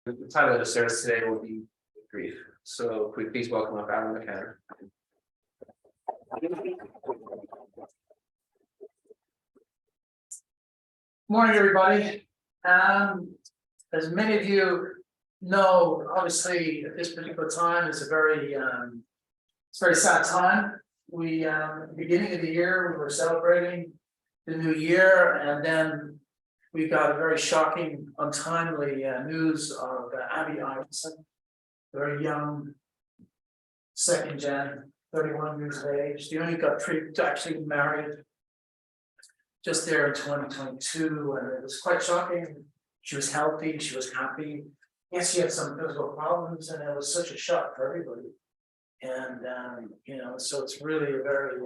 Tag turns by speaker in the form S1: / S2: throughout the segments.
S1: The title of the service today will be grief. So could we please welcome up Alan McCann.
S2: Morning, everybody. As many of you know, obviously at this particular time is a very sad time. We at the beginning of the year we were celebrating the new year, and then we got a very shocking, untimely news of Abby Iverson, very young, second gen, 31 years of age. She only got actually married just there in 2022, and it was quite shocking. She was healthy, she was happy. Yes, she had some physical problems, and it was such a shock for everybody. And so it's really a very,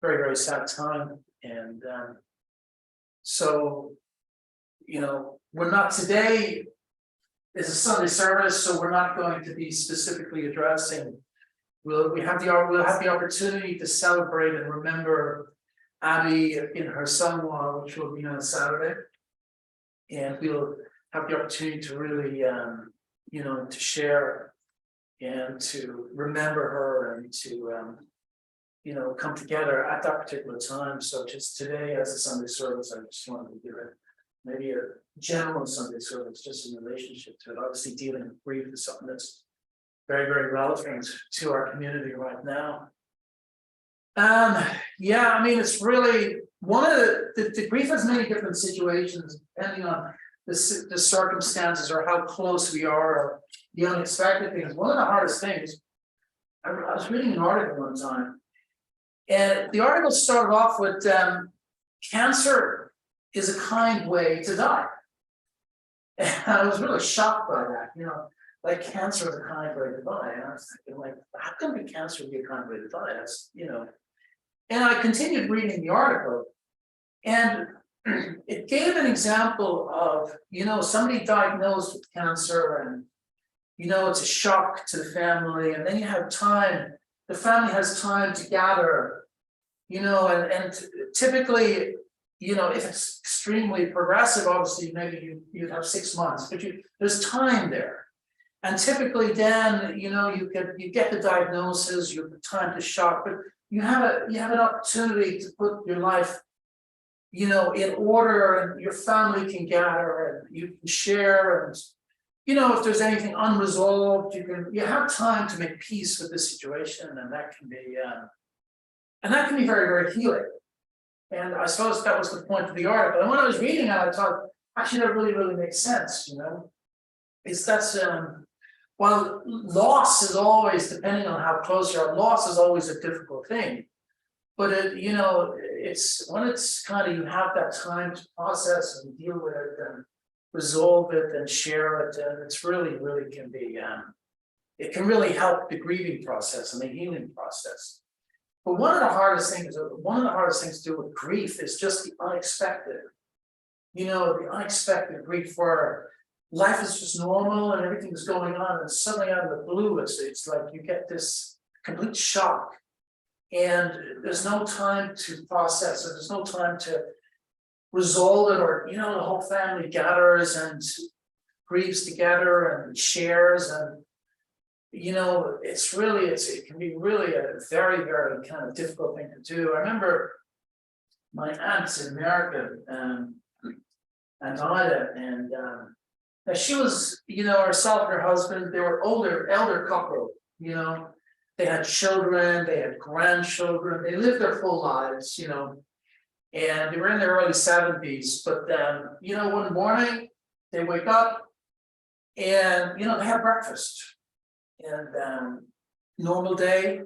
S2: very sad time. And so, we're not today is a Sunday service, so we're not going to be specifically addressing. We'll have the opportunity to celebrate and remember Abby in her Sunwa, which will be on Saturday, and we'll have the opportunity to really, to share and to remember her and to, come together at that particular time. So just today, as a Sunday service, I just wanted to give it maybe a general Sunday service, just in relationship to it. Obviously, dealing with grief is something that's very, very relevant to our community right now. It's really one of the grief has many different situations depending on the circumstances or how close we are, or the unexpected things. One of the hardest things, I was reading an article one time, and the article started off with cancer is a kind way to die. And I was really shocked by that, like cancer is a kind way to die. And I was thinking, like, how can cancer be a kind way to die? That's, And I continued reading the article, and it gave an example of, somebody diagnosed with cancer, and, it's a shock to the family. And then you have time, the family has time to gather, and typically, if it's extremely progressive, obviously, maybe you'd have 6 months, but there's time there. And typically then, you get the diagnosis, you have time to shock, but you have an opportunity to put your life, in order, and your family can gather and you can share, and if there's anything unresolved, you have time to make peace with the situation, and that can be very, very healing. And I suppose that was the point of the article. And when I was reading it, I thought, actually, that really, really makes sense. While loss is always, depending on how close you are, loss is always a difficult thing. But it's when it's kind of, you have that time to process and deal with it and resolve it and share it, and it's really, really can be, it can really help the grieving process and the healing process. But one of the hardest things to do with grief is just the unexpected. The unexpected grief where life is just normal and everything's going on, and suddenly out of the blue, it's like you get this complete shock, and there's no time to process it. There's no time to resolve it, or the whole family gathers and grieves together and shares, and it can be really a very, very kind of difficult thing to do. I remember my aunt in America, Aunt Ida, and she was, herself and her husband, they were elder couple, they had children, they had grandchildren, they lived their full lives, and they were in their early 70s. But then, one morning they wake up and, they have breakfast, and normal day.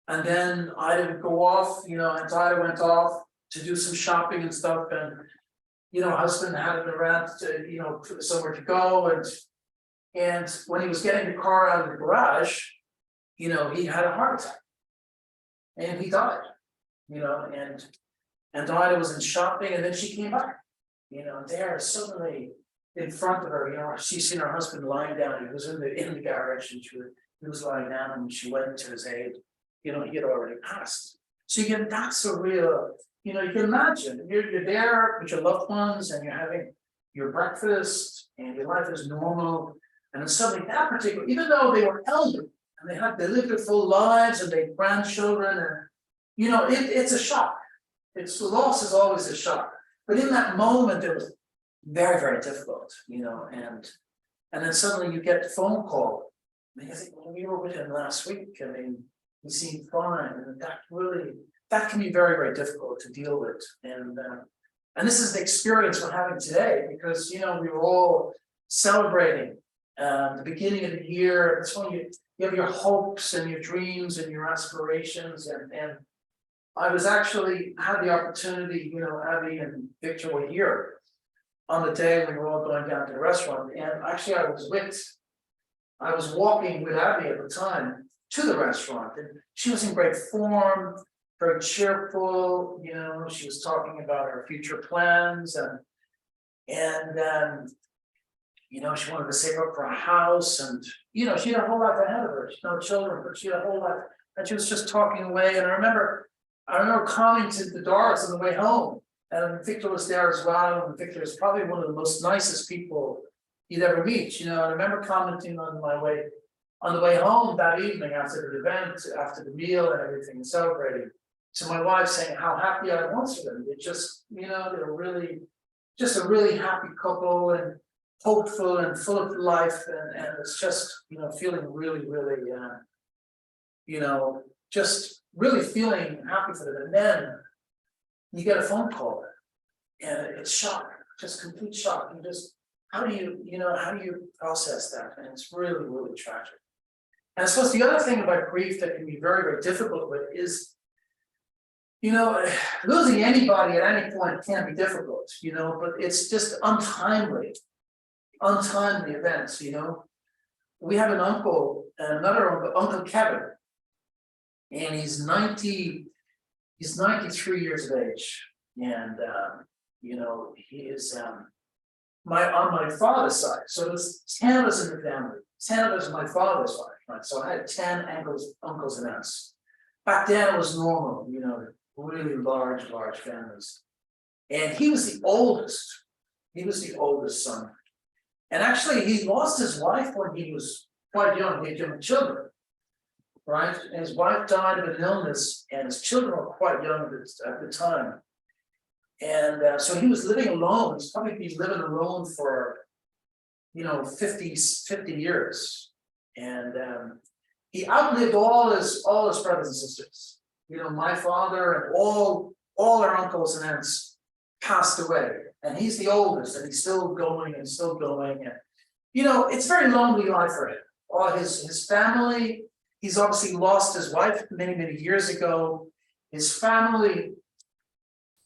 S2: And then Ida would go off, Aunt Ida went off to do some shopping and stuff, and husband had an errand to, somewhere to go, and when he was getting the car out of the garage, he had a heart attack, and he died, and Ida was in shopping, and then she came back, there suddenly in front of her, she's seen her husband lying down. He was in the garage, and he was lying down, and she went to his aid. He had already passed. So that's a real, you can imagine you're there with your loved ones, and you're having your breakfast and your life is normal. And then suddenly that particular, even though they were elderly and they lived their full lives and they had grandchildren and, it's a shock. It's loss is always a shock. But in that moment, it was very, very difficult, and then suddenly you get the phone call. And you think, well, we were with him last week. I mean, he seemed fine, and that can be very, very difficult to deal with. And this is the experience we're having today because we were all celebrating the beginning of the year. That's when you have your hopes and your dreams and your aspirations. And I was actually had the opportunity, Abby and Victor were here on the day we were all going down to the restaurant. And actually I was walking with Abby at the time to the restaurant, and she was in great form, very cheerful, she was talking about her future plans and she wanted to save up for a house and, she had a whole life ahead of her. She had no children, but she had a whole life and she was just talking away. And I remember commenting to Doris on the way home, and Victor was there as well. And Victor is probably one of the most nicest people you'd ever meet, and I remember commenting on the way home that evening after the event, after the meal and everything, and celebrating, to my wife saying how happy I was for them. It just, they were really just a really happy couple and hopeful and full of life, and it's just, feeling really, really, just really feeling happy for them. And then you get a phone call, and it's shock, just complete shock. You just, how do you process that? And it's really, really tragic. And I suppose the other thing about grief that can be very, very difficult with is, losing anybody at any point can be difficult, but it's just untimely events, We have an uncle, another uncle Kevin, and he's 93 years of age. And, he is on my father's side. So there's 10 of us in the family. 10 of us on my father's side, right? So I had 10 uncles and aunts. Back then it was normal, really large families. And he was the oldest. He was the oldest son. And actually he lost his wife when he was quite young. He had young children, right? And his wife died of an illness, and his children were quite young at the time. And so he was living alone. He's probably been living alone for, 50 years. And he outlived all his brothers and sisters. My father and all our uncles and aunts passed away. And he's the oldest, and he's still going and still going. And, it's a very lonely life for him. All his family, he's obviously lost his wife many, many years ago. His family,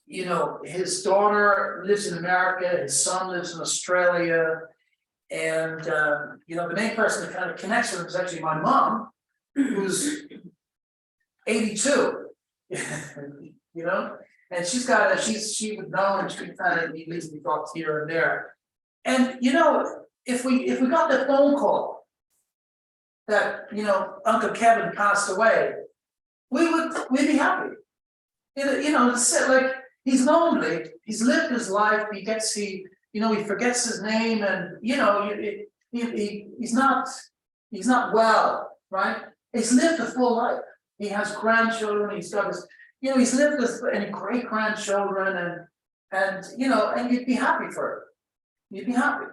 S2: his daughter lives in America, his son lives in Australia. And, the main person that kind of connects with him is actually my mom, who's 82, and she would know, and she kind of easily talk here and there. And, if we got the phone call that, Uncle Kevin passed away, we'd be happy. It's like, he's lonely, he's lived his life, he forgets his name, and he's not well, right? He's lived a full life. He has grandchildren, he's got his, he's lived with any great grandchildren, and you'd be happy for him. You'd be happy.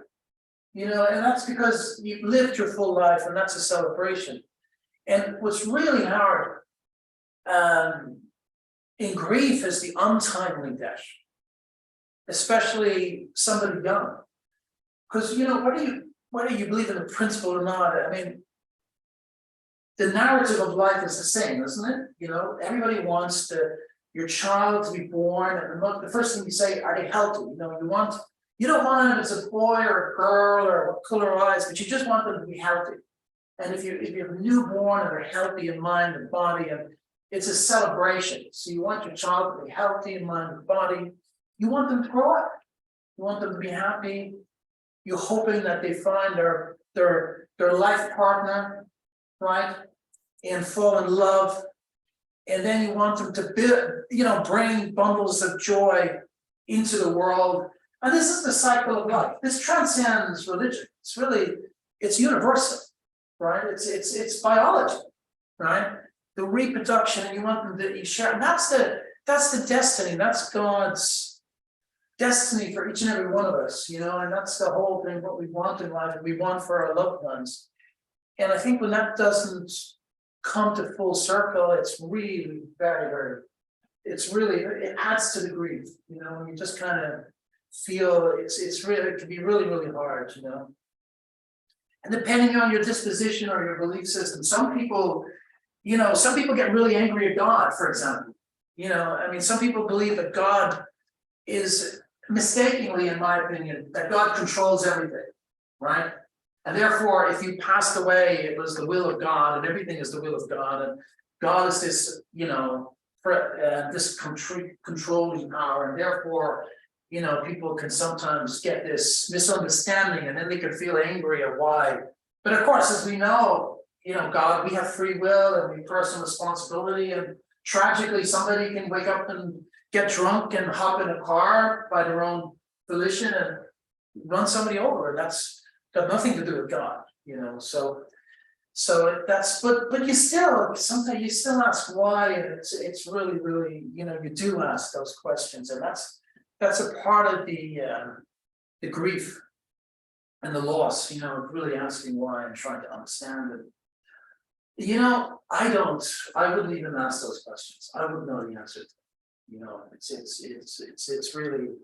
S2: And that's because you've lived your full life, and that's a celebration. And what's really hard in grief is the untimely death, especially somebody young. Because whether you believe in the principle or not, I mean, the narrative of life is the same, isn't it? Everybody wants your child to be born, and the first thing you say, are they healthy? You don't want them if it's a boy or a girl or what color eyes, but you just want them to be healthy. And if you have a newborn and they're healthy in mind and body, and it's a celebration. So you want your child to be healthy in mind and body. You want them to grow up. You want them to be happy. You're hoping that they find their life partner, right? And fall in love. And then you want them to bring bundles of joy into the world And this is the cycle of life. This transcends religion. It's really, it's universal, right? It's biology, right? The reproduction, and you want them to share. And that's the destiny. That's God's destiny for each and every one of us, and that's the whole thing, what we want in life, we want for our loved ones. And I think when that doesn't come to full circle, it's really very, it adds to the grief, when you just kind of feel it's really, it can be really hard, And depending on your disposition or your belief system, some people get really angry at God, for example. Some people believe that God is mistakenly, in my opinion, that God controls everything, right? And therefore, if you passed away, it was the will of God, and everything is the will of God, and God is this, this controlling power, and therefore, people can sometimes get this misunderstanding, and then they can feel angry at why. But of course, as we know, God, we have free will and we personal responsibility, and tragically, somebody can wake up and get drunk and hop in a car by their own volition and run somebody over, and that's got nothing to do with God, So that's, but you still, sometimes you still ask why, and it's really, you do ask those questions, and that's a part of the grief and the loss, really asking why and trying to understand it. I wouldn't even ask those questions. I wouldn't know the answer to them. It's really,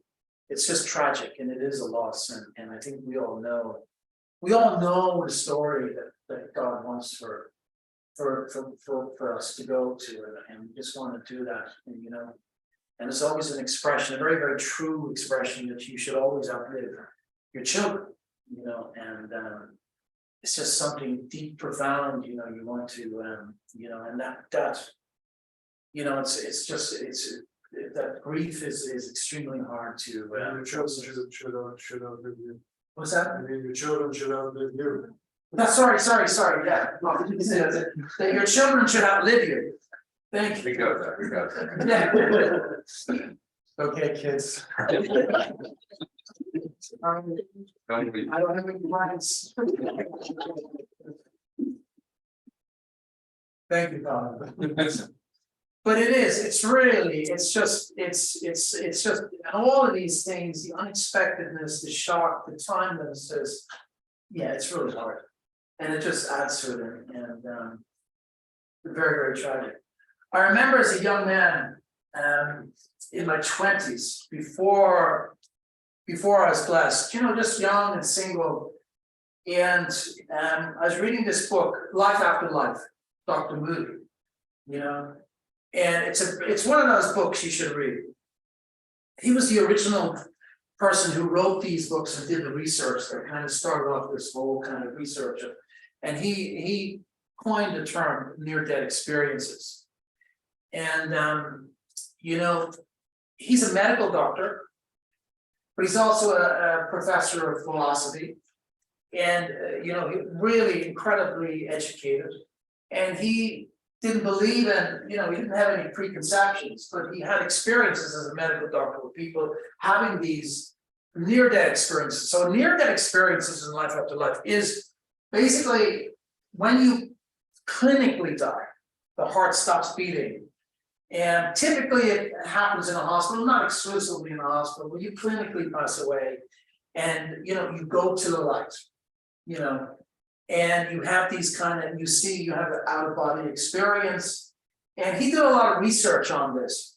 S2: it's just tragic, and it is a loss, and I think we all know the story that God wants for us to go to, and we just want to do that, and it's always an expression, a very, very true expression, that you should always outlive your children, and it's just something deep, profound, you want to, and that grief is extremely hard to.
S3: Your children should outlive you.
S2: What's that?
S3: Your children should outlive you.
S2: Sorry, yeah. That your children should outlive you. Thank you.
S1: We got that.
S2: Yeah.
S3: Okay, kids.
S2: I don't have any plans. Thank you, Tom. But it's just all of these things, the unexpectedness, the shock, the timeless, it's really hard. And it just adds to it, and very, very tragic. I remember as a young man, in my 20s, before I was blessed, just young and single, and I was reading this book, Life After Life, Dr. Moody, and it's one of those books you should read. He was the original person who wrote these books and did the research that kind of started off this whole kind of research, and he coined the term near-death experiences. And he's a medical doctor, but he's also a professor of philosophy, and really incredibly educated. And he didn't believe in, he didn't have any preconceptions, but he had experiences as a medical doctor with people having these near-death experiences. So near-death experiences in life after life is basically when you clinically die, the heart stops beating. And typically it happens in a hospital, not exclusively in a hospital, but you clinically pass away, and you go to the light, and you have these you have an out-of-body experience. And he did a lot of research on this.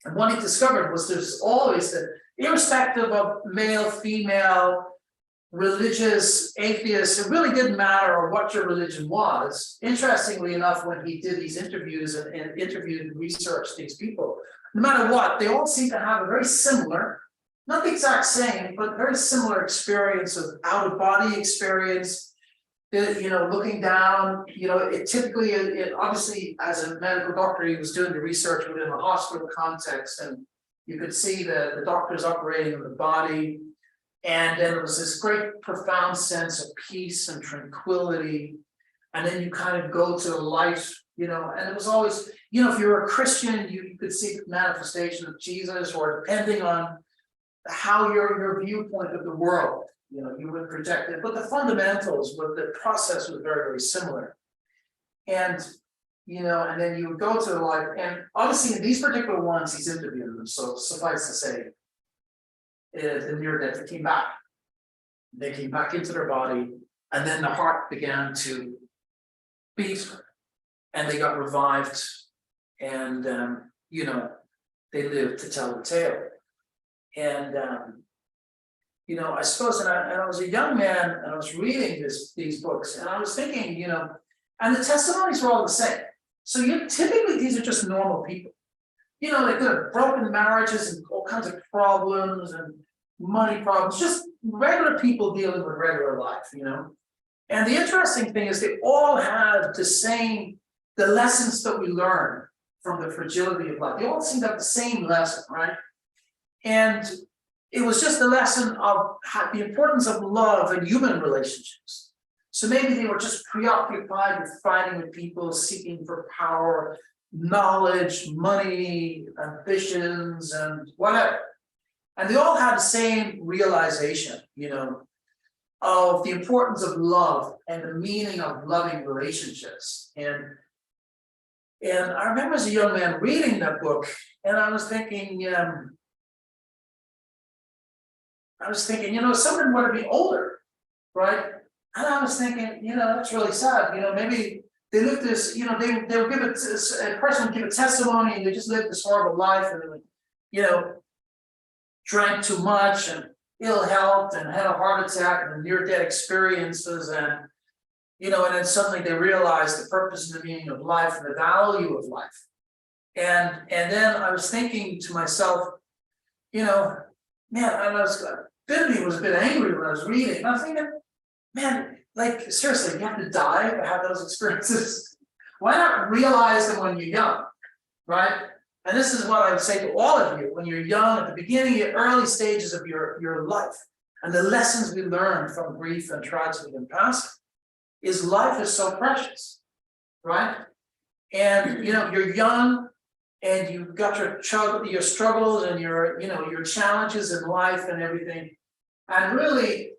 S2: And what he discovered was there's always that, irrespective of male, female, religious, atheist, it really didn't matter what your religion was. Interestingly enough, when he did these interviews and interviewed and researched these people, no matter what, they all seem to have a very similar, not the exact same, but very similar experience of out-of-body experience. Looking down, it obviously, as a medical doctor, he was doing the research within a hospital context, and you could see the doctors operating on the body. And then there was this great profound sense of peace and tranquility. And then you kind of go to the light, and it was always, if you were a Christian, you could see the manifestation of Jesus, or depending on how your viewpoint of the world, you would project it, but the fundamentals, but the process was very, very similar. And, and then you would go to the life, and obviously in these particular ones, he's interviewing them, so suffice to say, the near death, they came back. They came back into their body, and then the heart began to beat, and they got revived, and, they lived to tell the tale. And, I suppose, and I was a young man, and I was reading these books, and I was thinking, and the testimonies were all the same. So typically these are just normal people. They could have broken marriages and all kinds of problems and money problems, just regular people dealing with regular life, And the interesting thing is they all have the lessons that we learn from the fragility of life. They all seem to have the same lesson, right? And it was just a lesson of the importance of love and human relationships. So maybe they were just preoccupied with fighting with people, seeking for power, knowledge, money, ambitions, and whatever. And they all had the same realization, of the importance of love and the meaning of loving relationships. And I remember as a young man reading that book, and I was thinking, some of them want to be older, right? And I was thinking, that's really sad. Maybe they lived this, they would give a person would give a testimony, and they just lived this horrible life, and they would, drank too much and ill health and had a heart attack and near-death experiences, and and then suddenly they realized the purpose and the meaning of life and the value of life. And then I was thinking to myself, man, I was Bibby was a bit angry when I was reading. And I was thinking, man, like seriously, you have to die to have those experiences. Why not realize them when you're young, right? And this is what I would say to all of you when you're young, at the beginning, the early stages of your life, and the lessons we learn from grief and tragedy and passing, is life is so precious, right? And you're young, and you've got your struggles and your challenges in life and everything. And really,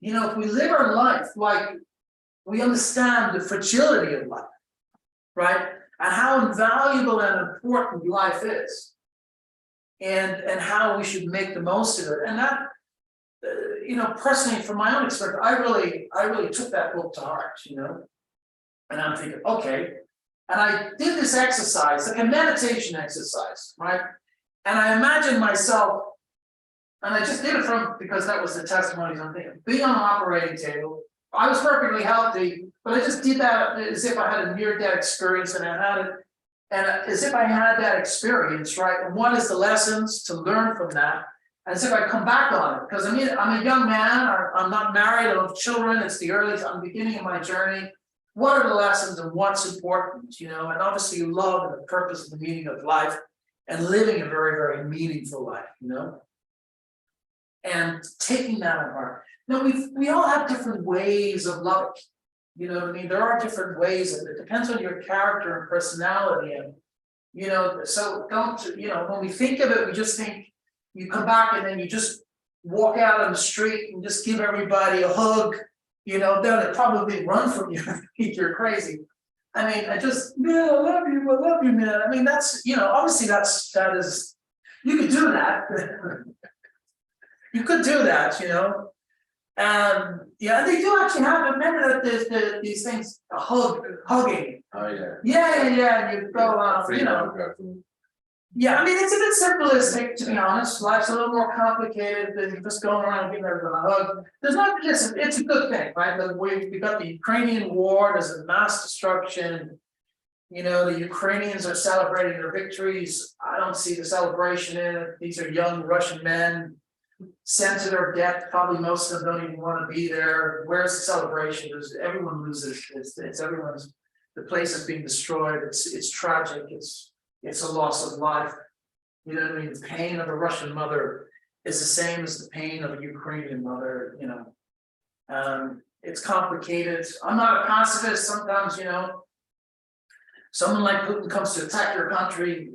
S2: if we live our life like we understand the fragility of life, right? And how invaluable and important life is, and how we should make the most of it. And that, personally, from my own experience, I really took that book to heart, and I'm thinking, okay. And I did this exercise, like a meditation exercise, right? And I imagined myself, and I just did it because that was the testimonies I'm thinking, being on an operating table. I was perfectly healthy, but I just did that as if I had a near-death experience, and I had it, and as if I had that experience, right? And what is the lessons to learn from that? As if I come back on it, because I'm a young man, I'm not married, I don't have children, it's I'm the beginning of my journey. What are the lessons and what's important, and obviously love and the purpose and the meaning of life, and living a very, very meaningful life, and taking that on heart. Now we all have different ways of loving, there are different ways, and it depends on your character and personality, and so don't, when we think of it, we just think you come back and then you just walk out on the street and just give everybody a hug. They'll probably run from you and think you're crazy. I mean, I love you, man. I mean, that's, obviously that is, you could do that. You could do that, and they do actually have, remember that there's these things, hugging.
S1: Oh yeah.
S2: Yeah, and you go, yeah, I mean, it's a bit simplistic, to be honest. Life's a little more complicated than just going around giving everyone a hug. There's not just, it's a good thing, right? We got the Ukrainian war, there's a mass destruction. The Ukrainians are celebrating their victories. I don't see the celebration in it. These are young Russian men sent to their death. Probably most of them don't even want to be there. Where's the celebration? Everyone loses. It's everyone's. The place is being destroyed. It's tragic. It's a loss of life. The pain of a Russian mother is the same as the pain of a Ukrainian mother. It's complicated. I'm not a pacifist. Sometimes, someone like Putin comes to attack your country,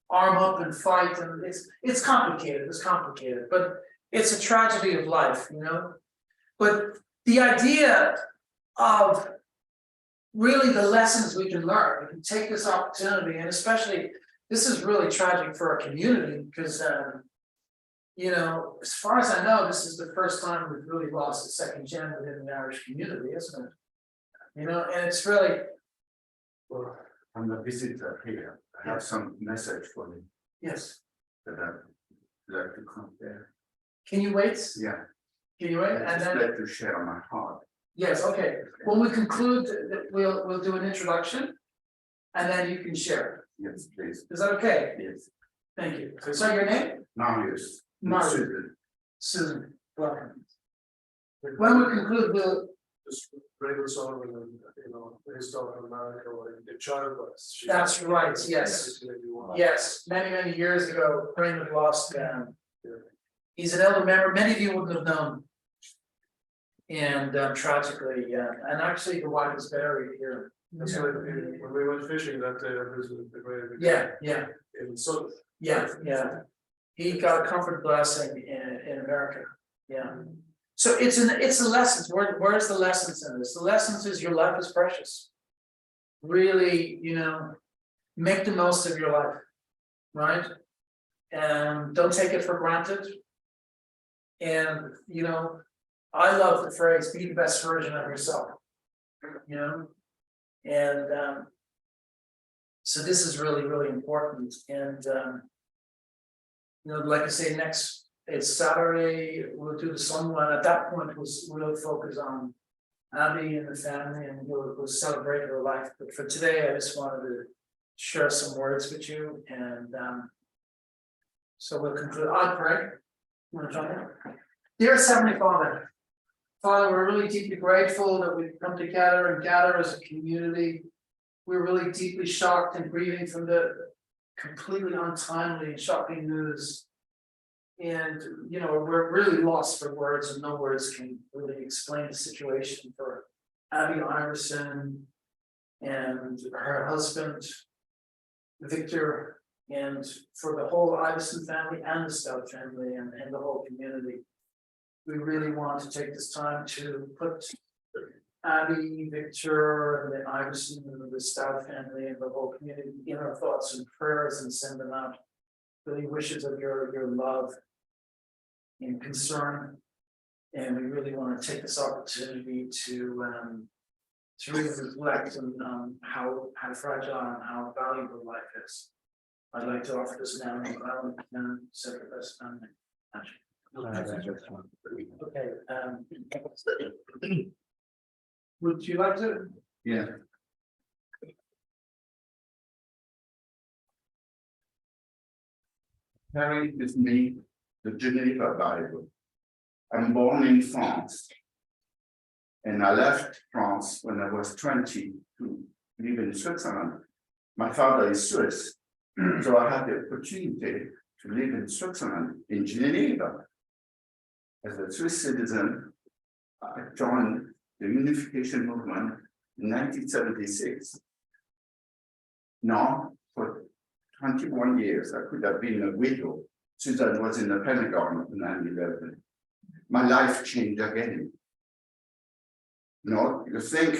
S2: arm up and fight, and it's complicated, but it's a tragedy of life, you know? But the idea of really the lessons we can learn, we can take this opportunity, and especially, this is really tragic for our community, because you know, as far as I know, this is the first time we've really lost a second gen within the Irish community, isn't it? You know, and it's really,
S4: Well, I'm a visitor here. I have some message for you
S2: yes,
S4: that I'd like to come there.
S2: can you wait?
S4: Yeah,
S2: Can you wait?
S4: I'd
S2: And
S4: just
S2: then,
S4: like to share my heart.
S2: yes, okay, when we conclude, we'll do an introduction. And then you can share,
S4: Yes, please.
S2: is that okay?
S4: Yes.
S2: Thank you, so your name?
S4: Marius.
S2: Marius.
S4: Susan.
S2: Susan, welcome. When we conclude, we'll,
S3: Just Rachel Solomon, and, you know, his daughter in America, or the child was.
S2: that's right, yes. Yes, many years ago, Raymond lost, he's an elder member, many of you wouldn't have known. And tragically, and actually the wife is buried here.
S3: That's why when we went fishing that day, I visited the grave.
S2: Yeah,
S3: In Sutton.
S2: yeah. He got a comfort blessing in America, yeah. So it's a lessons, where's the lessons in this? The lessons is your life is precious. Really, you know, make the most of your life, right? And don't take it for granted. And, you know, I love the phrase, be the best version of yourself, you know? And so this is really important. And you know, like I say, it's Saturday, we'll do the Sun one. At that point, we'll focus on Abby and the family, and we'll celebrate her life. But for today, I just wanted to share some words with you, and so we'll conclude. I'll pray. You want to join in? Dear Heavenly Father, we're really deeply grateful that we've come together and gather as a community. We're really deeply shocked and grieving from the completely untimely and shocking news. And, you know, we're really lost for words, and no words can really explain the situation for Abby Iverson and her husband, Victor, and for the whole Iverson family and the Stout family and the whole community. We really want to take this time to put Abby, Victor, and the Iverson and the Stout family and the whole community in our thoughts and prayers, and send them out really wishes of your love and concern. And we really want to take this opportunity to really reflect on how fragile and how valuable life is. I'd like to offer this now, and sacrifice family. Okay, would you like to?
S4: Yeah. Carry with me the Geneva Bible. I'm born in France. And I left France when I was 20 to live in Switzerland. My father is Swiss, so I had the opportunity to live in Switzerland, in Geneva. As a Swiss citizen, I joined the unification movement in 1976. Now, for 21 years, I could have been a widow since I was in the Pentagon in 9/11. My life changed again. You know, you think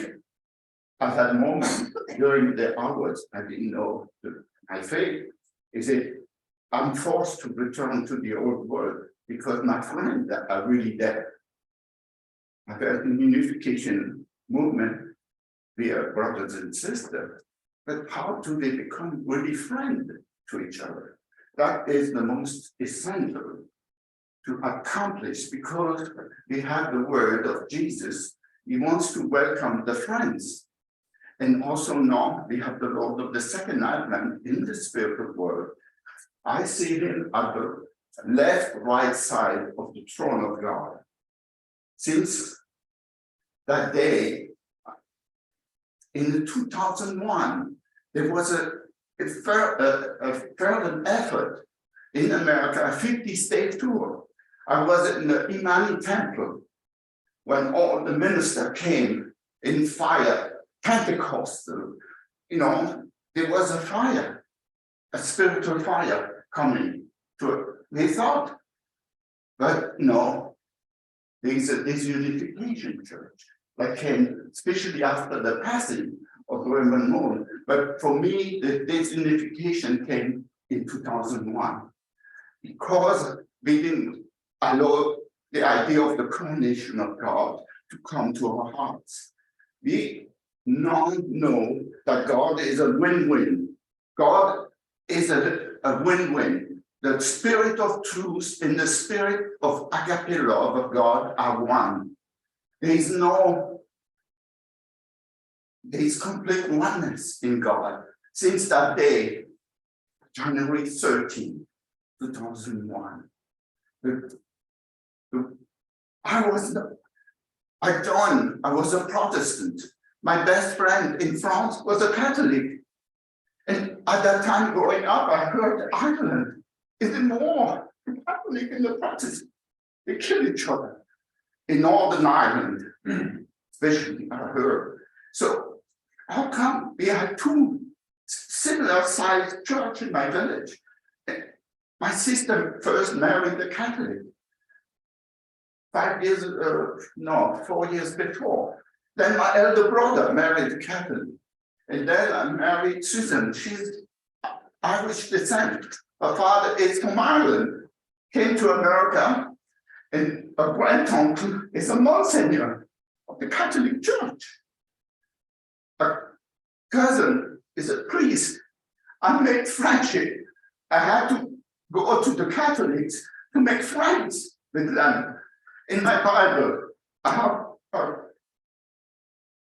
S4: at that moment, during the hours, I didn't know my faith. Is it, I'm forced to return to the old world because my friends are really dead. I felt the unification movement, we are brothers and sisters, but how do they become really friends to each other? That is the most essential to accomplish, because we have the word of Jesus. He wants to welcome the friends. And also now we have the Lord of the second advent in the spiritual world. I see him at the left, right side of the throne of God. Since that day, in 2001, there was a further effort in America, a 50-state tour. I was in the Imani Temple when all the ministers came in fire, Pentecostal, you know, there was a fire. a spiritual fire coming to it. They thought, but no, there's a disunification church that came, especially after the passing of Reverend Moore. But for me, the disunification came in 2001 because we didn't allow the idea of the coronation of God to come to our hearts. We now know that God is a win-win. God is a win-win. The spirit of truth and the spirit of agape love of God are one. There is complete oneness in God. Since that day, January 13, 2001, I was a Protestant. My best friend in France was a Catholic. And at that time growing up, I heard Ireland is more the Catholic and the Protestant. They kill each other. In Northern Ireland, especially, I heard. So how come we had two similar sized churches in my village? My sister first married a Catholic. 4 years before. Then my elder brother married a Catholic. And then I married Susan. She's Irish descent. Her father is from Ireland, came to America, and a granduncle is a Monsignor of the Catholic Church. A cousin is a priest. I made friendship. I had to go to the Catholics to make friends with them. In my Bible, I have a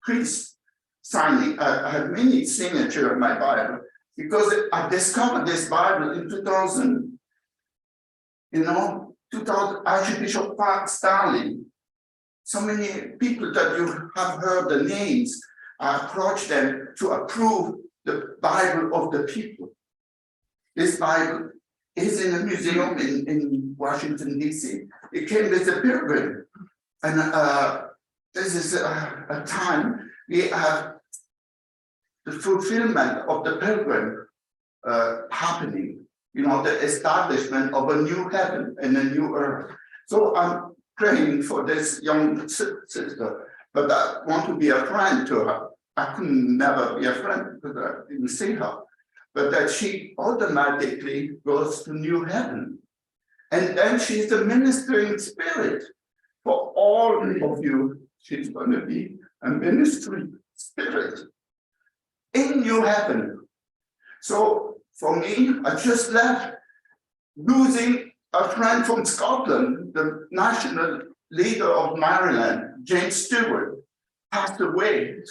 S4: priest signing. I have many signatures in my Bible because I discovered this Bible in 2000. 2000, Archbishop Starling. So many people that you have heard the names, I approached them to approve the Bible of the people. This Bible is in a museum in Washington, D.C. It came with a pilgrim. And this is a time we have the fulfillment of the pilgrim happening. The establishment of a new heaven and a new earth. So I'm praying for this young sister, but I want to be a friend to her. I could never be a friend because I didn't see her. But that she automatically goes to new heaven. And then she's the ministering spirit for all of you. She's going to be a ministering spirit in new heaven. So for me, I just left losing a friend from Scotland, the national leader of Maryland, James Stewart, passed away.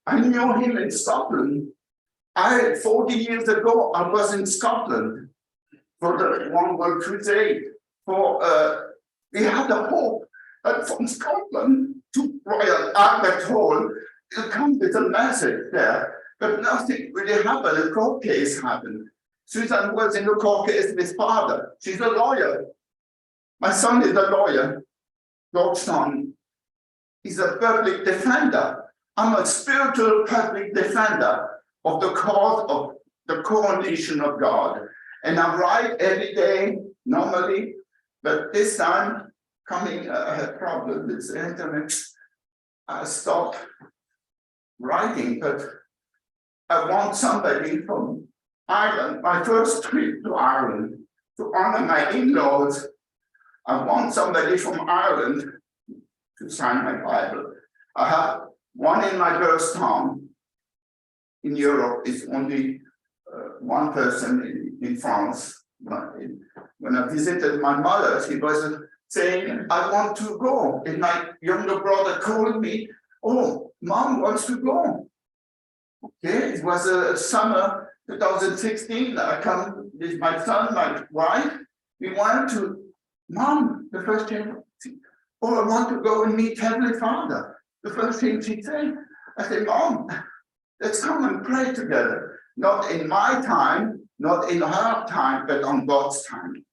S4: I knew him in Scotland. 40 years ago, I was in Scotland for the One World Crusade. We had a hope that from Scotland to Royal Albert Hall, it'll come with a message there. But nothing really happened. A court case happened. Susan was in the court case with his father. She's a lawyer. My son is a lawyer. Godson is a public defender. I'm a spiritual public defender of the cause of the coronation of God. And I write every day, normally, but this time, I had problems with the internet. I stopped writing, but I want somebody from Ireland, my first trip to Ireland, to honor my in-laws. I want somebody from Ireland to sign my Bible. I have one in my birth town. In Europe, it's only one person in France. When I visited my mother, she was saying, I want to go. And my younger brother called me, oh, Mom wants to go. Okay, it was a summer 2016. I come with my son, my wife. We wanted to, Mom, the first thing, oh, I want to go and meet Heavenly Father. The first thing she said, I said, Mom, let's come and pray together. Not in my time, not in her time, but on God's time.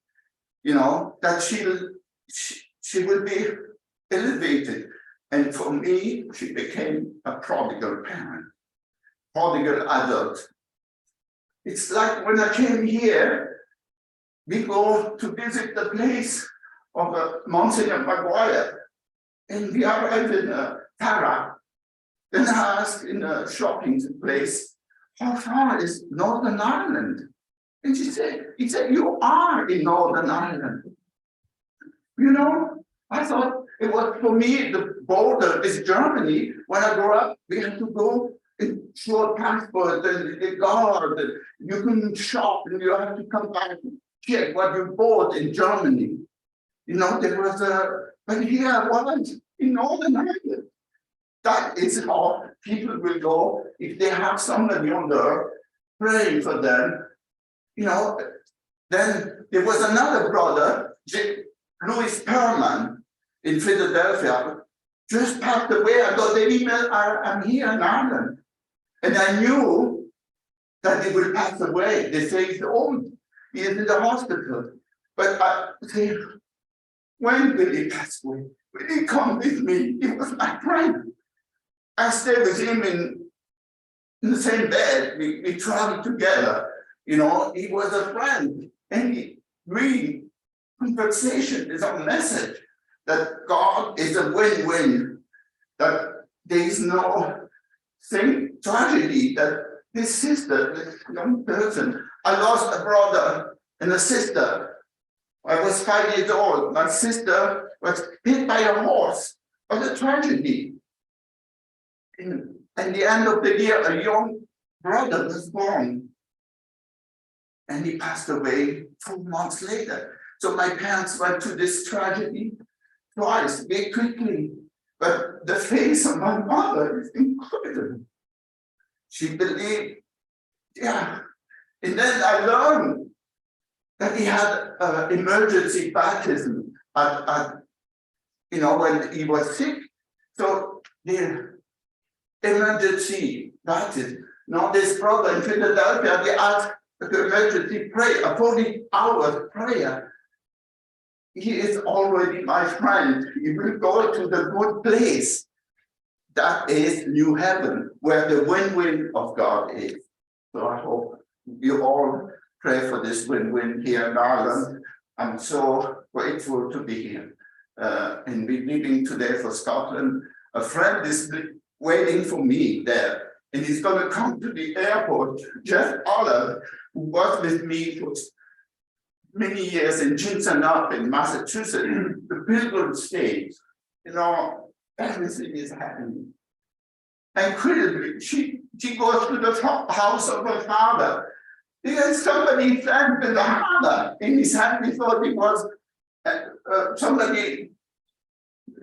S4: That she will be elevated. And for me, she became a prodigal parent, prodigal adult. It's like when I came here, we go to visit the place of Monsignor Maguire, and we arrived in Tara. Then I asked in a shopping place, how far is Northern Ireland? And he said, you are in Northern Ireland. You know, I thought it was for me, the border is Germany. When I grew up, we had to go and show a passport and a guard. You couldn't shop and you have to come back and check what you bought in Germany. You know, there was but here I was in Northern Ireland. That is how people will go if they have somebody on earth praying for them. You know, then there was another brother, Louis Perlman in Philadelphia, just passed away. I got the email, I'm here in Ireland. And I knew that he will pass away. They say he's old, he is in the hospital. But I say, when will he pass away? Will he come with me? He was my friend. I stayed with him in the same bed. We traveled together. You know, he was a friend. And he really, conversation is a message that God is a win-win, that there is no tragedy that his sister, this young person, I lost a brother and a sister. I was 5 years old. My sister was hit by a horse. It was a tragedy. At the end of the year, a young brother was born. And he passed away 4 months later. So my parents went to this tragedy twice, very quickly. But the face of my mother is incredible. She believed, yeah. And then I learned that he had emergency baptism you know, when he was sick. So the emergency baptism. Now this brother in Philadelphia, they asked the emergency prayer, a 40-hour prayer. He is already my friend. He will go to the good place. That is new heaven, where the win-win of God is. So I hope you all pray for this win-win here in Ireland. I'm so grateful to be here. And we're leaving today for Scotland. A friend is waiting for me there. And he's going to come to the airport. Jeff Aller, who was with me for many years in Cincinnati, in Massachusetts, the Pilgrim State. You know, everything is happening. Incredibly, she goes to the house of her father. Because somebody sent with a hammer in his hand. We thought it was somebody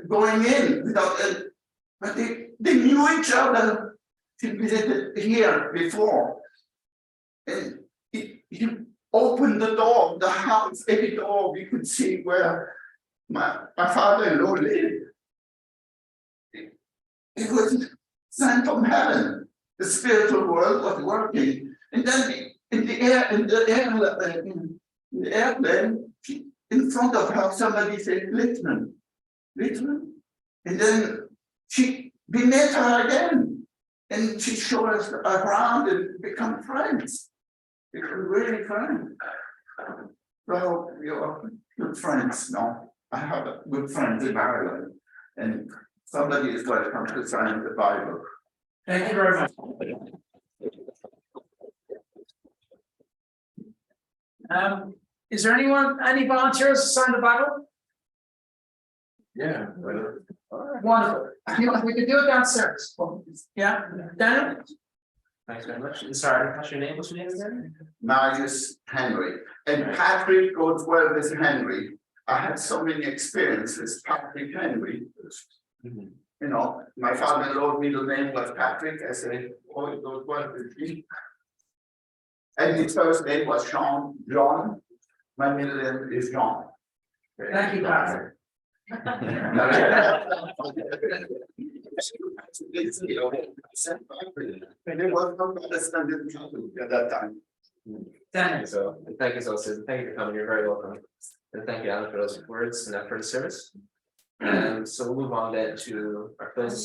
S4: going in without it. But they knew each other. She visited here before. And he opened the door, the house, every door we could see where my father-in-law lived. It was sent from heaven. The spiritual world was working. And then in the airplane, in front of her, somebody said, Littman. And then we met her again. And she showed us around and become friends. We were really friends. Well, we are good friends now. I have good friends in Ireland. And somebody is going to come to sign the Bible.
S2: Thank you very much. Is there any volunteers to sign the Bible?
S1: Yeah.
S2: Wonderful. We could do it downstairs. Yeah, Daniel?
S1: Thanks very much. And sorry, what's your name? What's your name again?
S4: Marius Henry. And Patrick goes well with Henry. I had so many experiences, Patrick Henry. You know, my father-in-law's middle name was Patrick. I said, oh, it goes well with me. And his first name was John. My middle name is John.
S2: Thank you, Patrick.
S4: And there was no understanding at that time.
S2: Daniel.
S1: Thank you so, Susan. Thank you for coming. You're very welcome. And thank you, Alan, for those words and that for the service. So we'll move on then to our closing.